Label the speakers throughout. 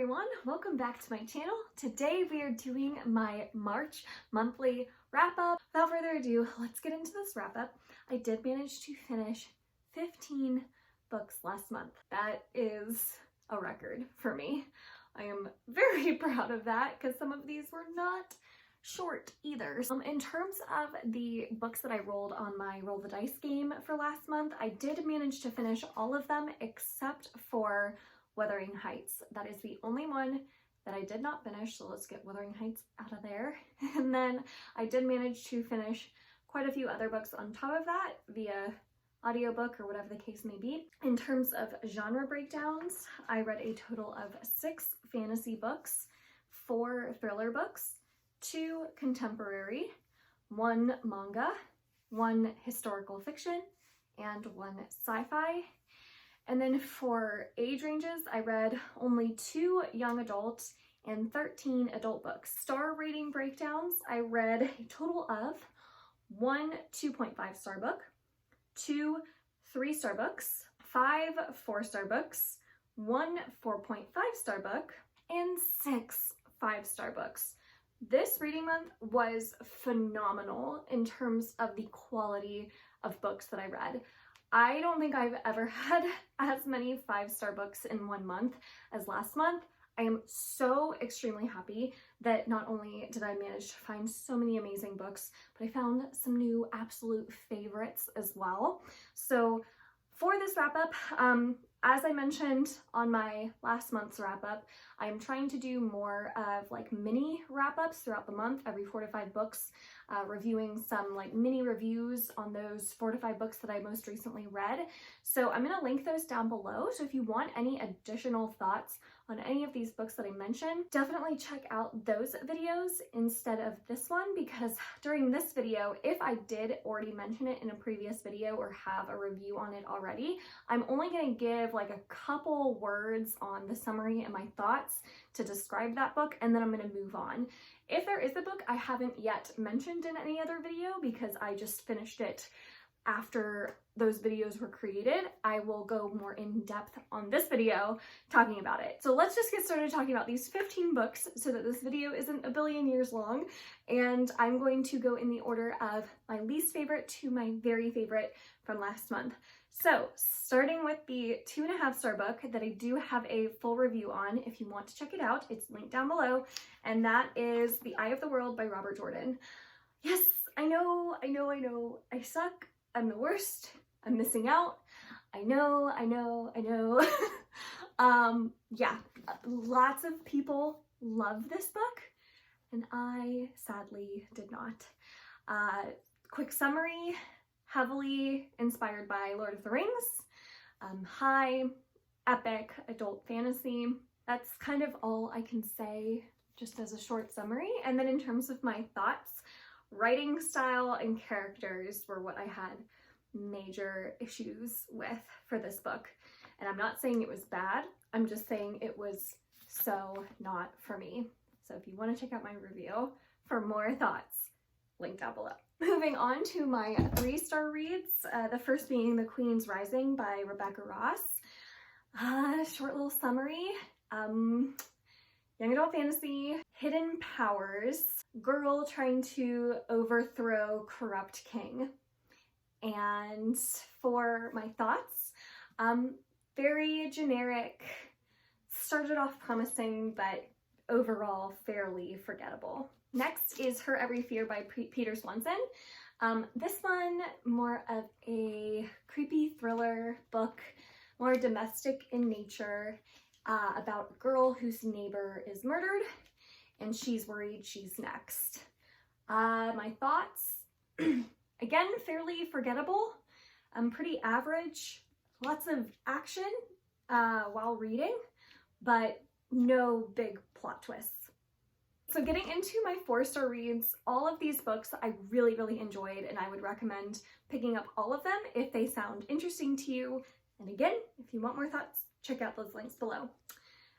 Speaker 1: everyone, welcome back to my channel. Today we are doing my March monthly wrap-up. Without further ado, let's get into this wrap-up. I did manage to finish 15 books last month. That is a record for me. I am very proud of that because some of these were not short either. In terms of the books that I rolled on my Roll the Dice game for last month, I did manage to finish all of them except for Wuthering Heights. That is the only one that I did not finish, so let's get Wuthering Heights out of there. And then I did manage to finish quite a few other books on top of that via audiobook or whatever the case may be. In terms of genre breakdowns, I read a total of 6 fantasy books, 4 thriller books, 2 contemporary, 1 manga, 1 historical fiction, and 1 sci-fi. And then for age ranges, I read only 2 young adult and 13 adult books. Star rating breakdowns, I read a total of 1 2.5 star book, 2 3-star books, 5 4-star books, 1 4.5 star book, and 6 5-star books. This reading month was phenomenal in terms of the quality of books that I read. I don't think I've ever had as many 5-star books in one month as last month. I am so extremely happy that not only did I manage to find so many amazing books, but I found some new absolute favorites as well. So for this wrap up, as I mentioned on my last month's wrap up, I'm trying to do more of like mini wrap ups throughout the month, every 4 to 5 books, reviewing some like mini reviews on those 4 to 5 books that I most recently read. So I'm going to link those down below. So if you want any additional thoughts on any of these books that I mentioned, definitely check out those videos instead of this one, because during this video, if I did already mention it in a previous video or have a review on it already, I'm only going to give like a couple words on the summary and my thoughts to describe that book, and then I'm going to move on. If there is a book I haven't yet mentioned in any other video because I just finished it after those videos were created, I will go more in depth on this video talking about it. So let's just get started talking about these 15 books so that this video isn't a billion years long. And I'm going to go in the order of my least favorite to my very favorite from last month. So starting with the 2.5 star book that I do have a full review on, if you want to check it out, it's linked down below. And that is The Eye of the World by Robert Jordan. Yes, I know, I suck. I'm the worst. I'm missing out. I know. Yeah, lots of people love this book, and I sadly did not. Quick summary, heavily inspired by Lord of the Rings, high, epic, adult fantasy. That's kind of all I can say just as a short summary. And then in terms of my thoughts, writing style and characters were what I had major issues with for this book. And I'm not saying it was bad, I'm just saying it was so not for me. So if you want to check out my review for more thoughts, link down below. Moving on to my 3-star reads, the first being The Queen's Rising by Rebecca Ross. Short little summary. Young adult fantasy, hidden powers, girl trying to overthrow corrupt king. And for my thoughts, very generic, started off promising, but overall fairly forgettable. Next is Her Every Fear by Peter Swanson. This one, more of a creepy thriller book, more domestic in nature, about a girl whose neighbor is murdered and she's worried she's next. My thoughts, again, fairly forgettable, pretty average, lots of action while reading, but no big plot twists. So getting into my 4-star reads, all of these books I really enjoyed, and I would recommend picking up all of them if they sound interesting to you. And again, if you want more thoughts, check out those links below.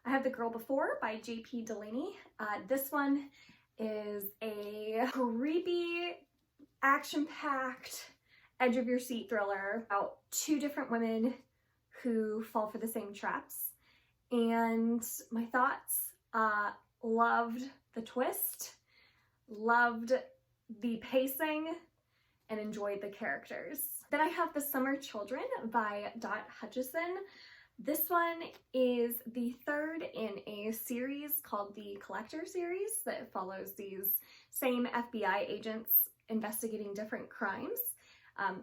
Speaker 1: I have The Girl Before by J.P. Delaney. This one is a creepy, action-packed, edge-of-your-seat thriller about 2 different women who fall for the same traps. And my thoughts, loved the twist, loved the pacing, and enjoyed the characters. Then I have The Summer Children by Dot Hutchison. This one is the third in a series called the Collector series that follows these same FBI agents investigating different crimes.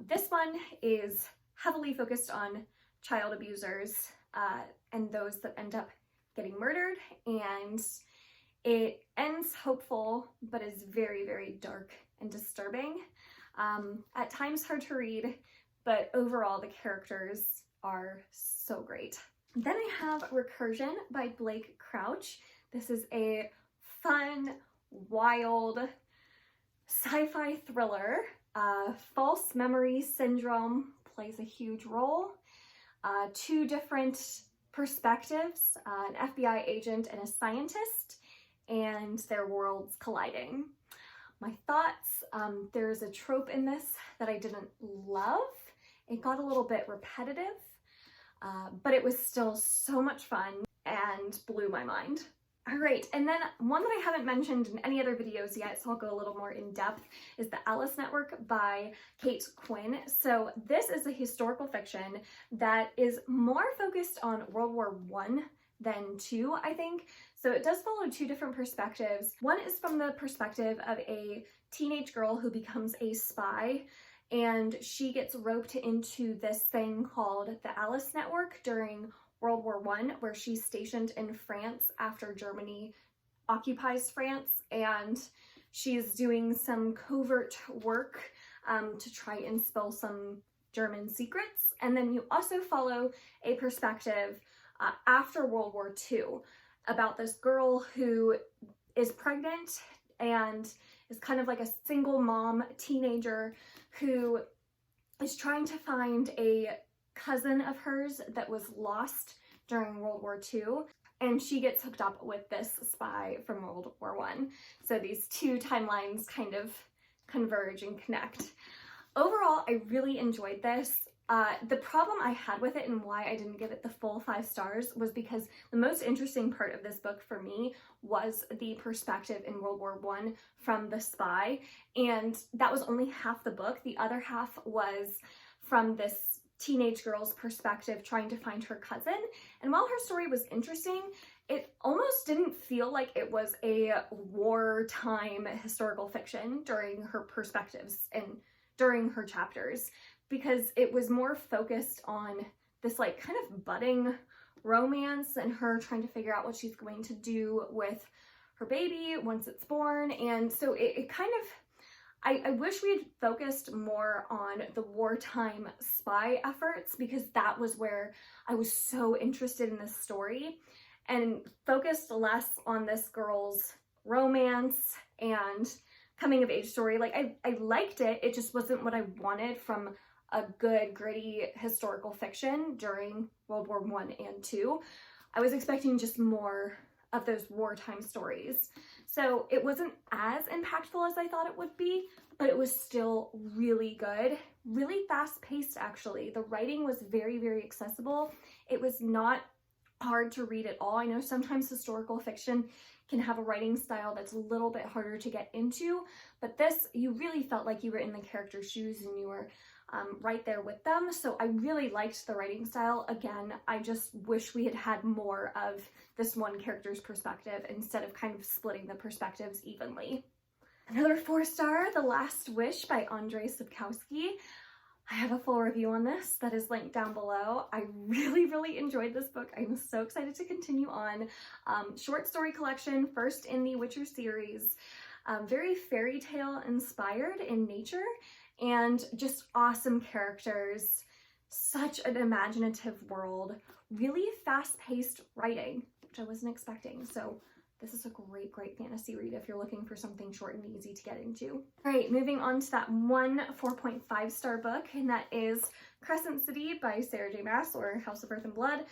Speaker 1: This one is heavily focused on child abusers and those that end up getting murdered, and it ends hopeful but is very, very dark and disturbing. At times hard to read, but overall the characters are so great. Then I have Recursion by Blake Crouch. This is a fun, wild sci-fi thriller. False memory syndrome plays a huge role. Two different perspectives, an FBI agent and a scientist, and their worlds colliding. My thoughts, there's a trope in this that I didn't love. It got a little bit repetitive, but it was still so much fun and blew my mind. All right, and then one that I haven't mentioned in any other videos yet, so I'll go a little more in depth, is The Ellis Network by Kate Quinn. So this is a historical fiction that is more focused on World War I than II, I think. So it does follow two different perspectives. One is from the perspective of a teenage girl who becomes a spy, and she gets roped into this thing called the Ellis Network during World War I, where she's stationed in France after Germany occupies France, and she's doing some covert work to try and spill some German secrets. And then you also follow a perspective after World War II about this girl who is pregnant and is kind of like a single mom teenager who is trying to find a cousin of hers that was lost during World War II, and she gets hooked up with this spy from World War I. So these two timelines kind of converge and connect. Overall, I really enjoyed this. The problem I had with it and why I didn't give it the full 5 stars was because the most interesting part of this book for me was the perspective in World War I from the spy, and that was only half the book. The other half was from this teenage girl's perspective trying to find her cousin. And while her story was interesting, it almost didn't feel like it was a wartime historical fiction during her perspectives and during her chapters, because it was more focused on this like kind of budding romance and her trying to figure out what she's going to do with her baby once it's born. And so it kind of, I wish we had focused more on the wartime spy efforts, because that was where I was so interested in this story, and focused less on this girl's romance and coming of age story. Like I liked it, it just wasn't what I wanted from a good, gritty historical fiction during World War I and II. I was expecting just more of those wartime stories. So it wasn't as impactful as I thought it would be, but it was still really good, really fast-paced actually. The writing was very, very accessible. It was not hard to read at all. I know sometimes historical fiction can have a writing style that's a little bit harder to get into, but this, you really felt like you were in the character's shoes and you were right there with them. So I really liked the writing style. Again, I just wish we had had more of this one character's perspective instead of kind of splitting the perspectives evenly. Another 4-star, The Last Wish by Andrzej Sapkowski. I have a full review on this that is linked down below. I really, really enjoyed this book. I'm so excited to continue on. Short story collection, first in the Witcher series. Very fairy tale inspired in nature, and just awesome characters, such an imaginative world, really fast-paced writing, which I wasn't expecting. So this is a great, great fantasy read if you're looking for something short and easy to get into. All right, moving on to that one 4.5-star book, and that is Crescent City by Sarah J. Maas, or House of Earth and Blood.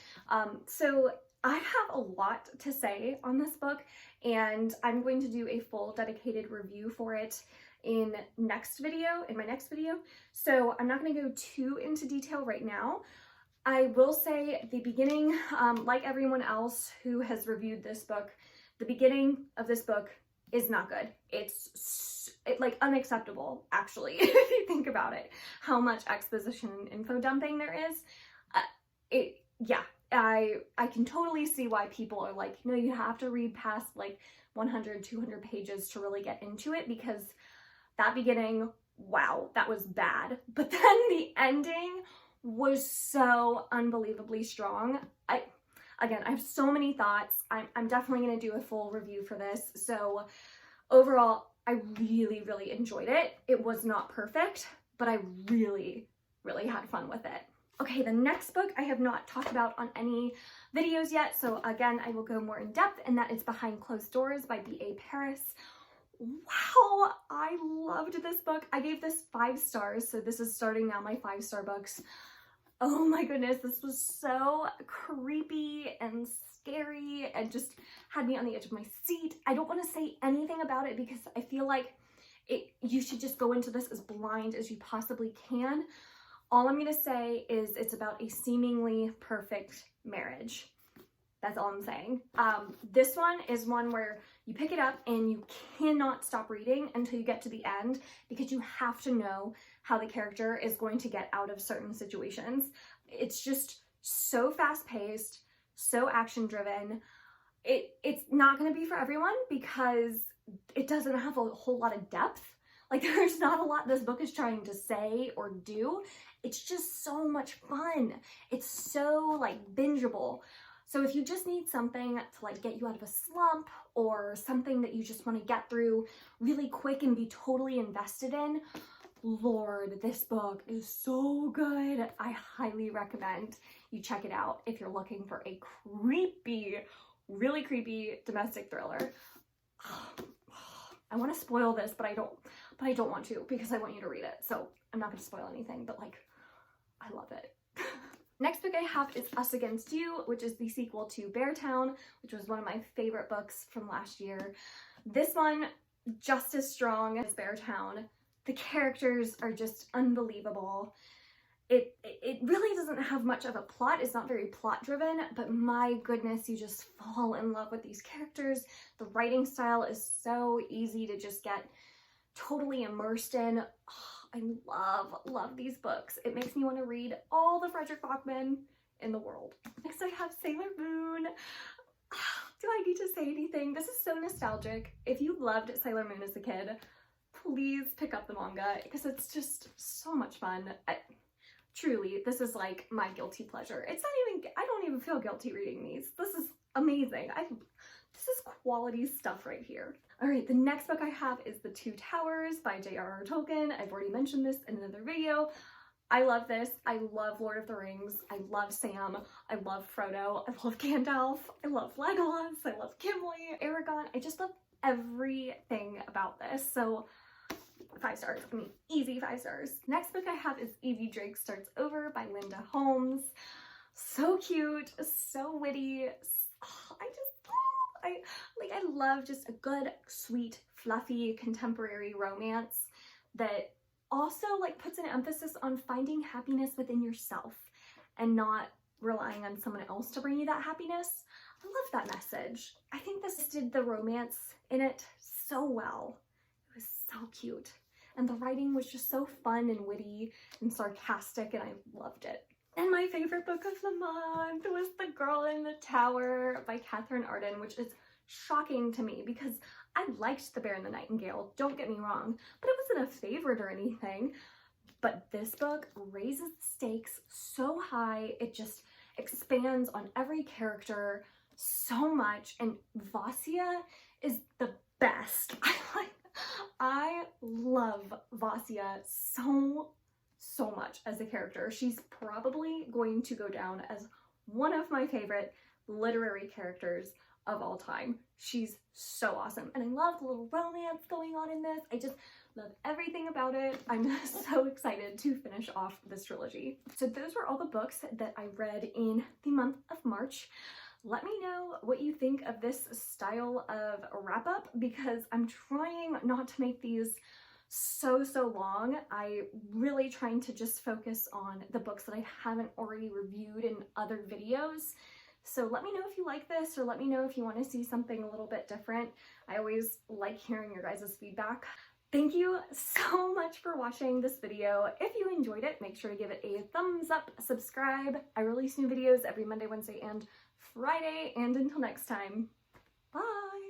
Speaker 1: So I have a lot to say on this book, and I'm going to do a full dedicated review for it in my next video. So I'm not going to go too into detail right now. I will say the beginning, like everyone else who has reviewed this book, the beginning of this book is not good. It's like unacceptable, actually, if you think about it, how much exposition and info dumping there is. Yeah, I can totally see why people are like, no, you have to read past like 100, 200 pages to really get into it, because that beginning, wow, that was bad. But then the ending was so unbelievably strong. I have so many thoughts. I'm definitely going to do a full review for this. So overall, I really, really enjoyed it. It was not perfect, but I really, really had fun with it. Okay, the next book I have not talked about on any videos yet, so again, I will go more in depth, and that is Behind Closed Doors by B.A. Paris. Wow, I loved this book. I gave this 5 stars, so this is starting now my 5-star books. Oh my goodness, this was so creepy and scary and just had me on the edge of my seat. I don't want to say anything about it because I feel like you should just go into this as blind as you possibly can. All I'm going to say is it's about a seemingly perfect marriage. That's all I'm saying. This one is one where you pick it up and you cannot stop reading until you get to the end, because you have to know how the character is going to get out of certain situations. It's just so fast-paced, so action-driven. It's not going to be for everyone because it doesn't have a whole lot of depth. Like, there's not a lot this book is trying to say or do. It's just so much fun. It's so, like, bingeable. So if you just need something to, like, get you out of a slump, or something that you just want to get through really quick and be totally invested in, Lord, this book is so good. I highly recommend you check it out if you're looking for a creepy, really creepy domestic thriller. I want to spoil this, but I don't want to, because I want you to read it. So I'm not going to spoil anything, but like, I love it. Next book I have is Us Against You, which is the sequel to Beartown, which was one of my favorite books from last year. This one, just as strong as Beartown. The characters are just unbelievable. It really doesn't have much of a plot. It's not very plot driven, but my goodness, you just fall in love with these characters. The writing style is so easy to just get totally immersed in. I love these books. It makes me want to read all the Frederick Bachman in the world. Next I have Sailor Moon. Do I need to say anything? This is so nostalgic. If you loved Sailor Moon as a kid, please pick up the manga, because it's just so much fun. Truly, this is like my guilty pleasure. It's not even, I don't even feel guilty reading these. This is amazing. This is quality stuff right here. All right, the next book I have is The Two Towers by J.R.R. Tolkien. I've already mentioned this in another video. I love this. I love Lord of the Rings. I love Sam. I love Frodo. I love Gandalf. I love Legolas. I love Gimli, Aragorn. I just love everything about this. So 5 stars. I mean, easy 5 stars. Next book I have is Evie Drake Starts Over by Linda Holmes. So cute, so witty. I love just a good, sweet, fluffy, contemporary romance that also like puts an emphasis on finding happiness within yourself and not relying on someone else to bring you that happiness. I love that message. I think this did the romance in it so well. It was so cute. And the writing was just so fun and witty and sarcastic, and I loved it. And my favorite book of the month was The Girl in the Tower by Catherine Arden, which is shocking to me because I liked The Bear and the Nightingale, don't get me wrong, but it wasn't a favorite or anything. But this book raises the stakes so high, it just expands on every character so much, and Vasya is the best. I love Vasya so much as a character. She's probably going to go down as one of my favorite literary characters of all time. She's so awesome, and I love the little romance going on in this. I just love everything about it. I'm so excited to finish off this trilogy. So those were all the books that I read in the month of March. Let me know what you think of this style of wrap-up, because I'm trying not to make these so long. I really trying to just focus on the books that I haven't already reviewed in other videos. So let me know if you like this, or let me know if you want to see something a little bit different. I always like hearing your guys' feedback. Thank you so much for watching this video. If you enjoyed it, make sure to give it a thumbs up, subscribe. I release new videos every Monday, Wednesday, and Friday. And until next time, bye!